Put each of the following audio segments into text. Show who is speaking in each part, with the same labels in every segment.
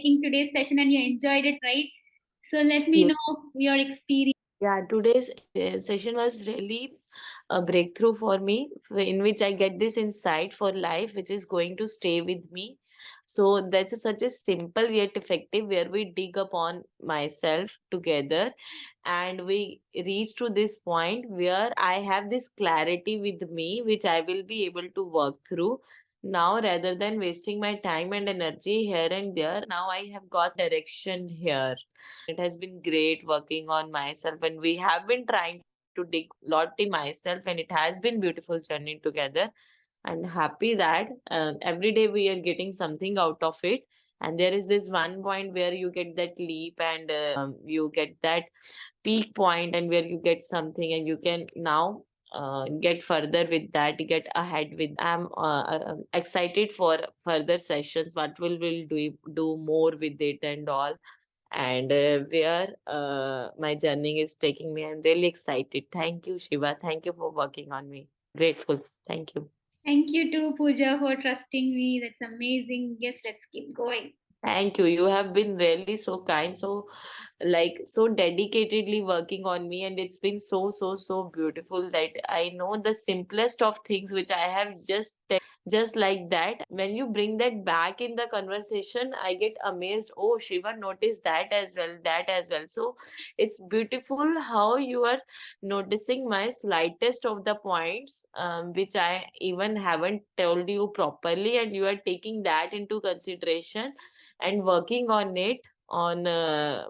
Speaker 1: making today's session and you enjoyed it, right? So let me
Speaker 2: Yes.
Speaker 1: know your experience.
Speaker 2: Yeah, today's session was really a breakthrough for me, in which I get this insight for life, which is going to stay with me. So that's such a simple yet effective, where we dig upon myself together, and we reach to this point where I have this clarity with me, which I will be able to work through. Now, rather than wasting my time and energy here and there, now I have got direction here. It has been great working on myself, and we have been trying to dig lot in myself, and it has been beautiful journey together. And happy that every day we are getting something out of it. And there is this one point where you get that leap, and you get that peak point, and where you get something, and you can now get further with that, get ahead with. I'm excited for further sessions, what will do more with it and all, and where my journey is taking me. I'm really excited. Thank you, Shiva. Thank you for working on me. Grateful. Thank you.
Speaker 1: Thank you too, Pooja, for trusting me. That's amazing. Yes, let's keep going.
Speaker 2: Thank you. You have been really so kind, so like so dedicatedly working on me, and it's been so beautiful that I know the simplest of things which I have just like that. When you bring that back in the conversation, I get amazed. Oh, Shiva noticed that as well, that as well. So it's beautiful how you are noticing my slightest of the points, which I even haven't told you properly, and you are taking that into consideration and working on it on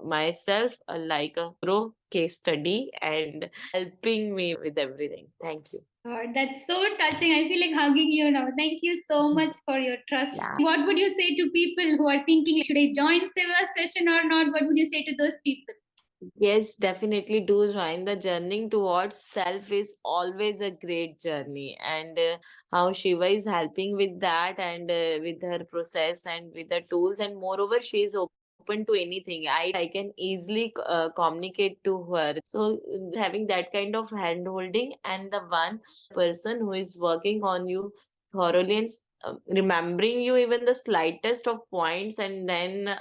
Speaker 2: myself, like a pro case study, and helping me with everything. Thank you.
Speaker 1: God, that's so touching. I feel like hugging you now. Thank you so much for your trust.
Speaker 2: Yeah.
Speaker 1: What would you say to people who are thinking, should I join Siva's session or not? What would you say to those people?
Speaker 2: Yes, definitely do join. The journey towards self is always a great journey, and how Shiva is helping with that, and with her process and with the tools, and moreover, she is open to anything. I can easily communicate to her. So having that kind of hand holding, and the one person who is working on you thoroughly, and remembering you even the slightest of points, and then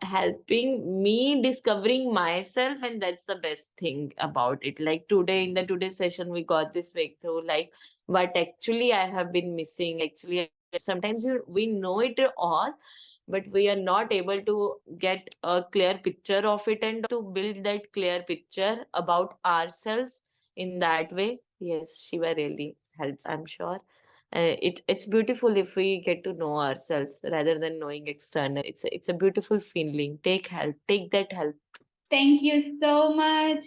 Speaker 2: helping me discovering myself, and that's the best thing about it. Like today, in the today's session, we got this breakthrough, like what actually I have been missing. Actually, sometimes we know it all, but we are not able to get a clear picture of it, and to build that clear picture about ourselves in that way. Yes, Shiva really helps, I'm sure. It's beautiful if we get to know ourselves rather than knowing external. It's a beautiful feeling. Take help. Take that help.
Speaker 1: Thank you so much.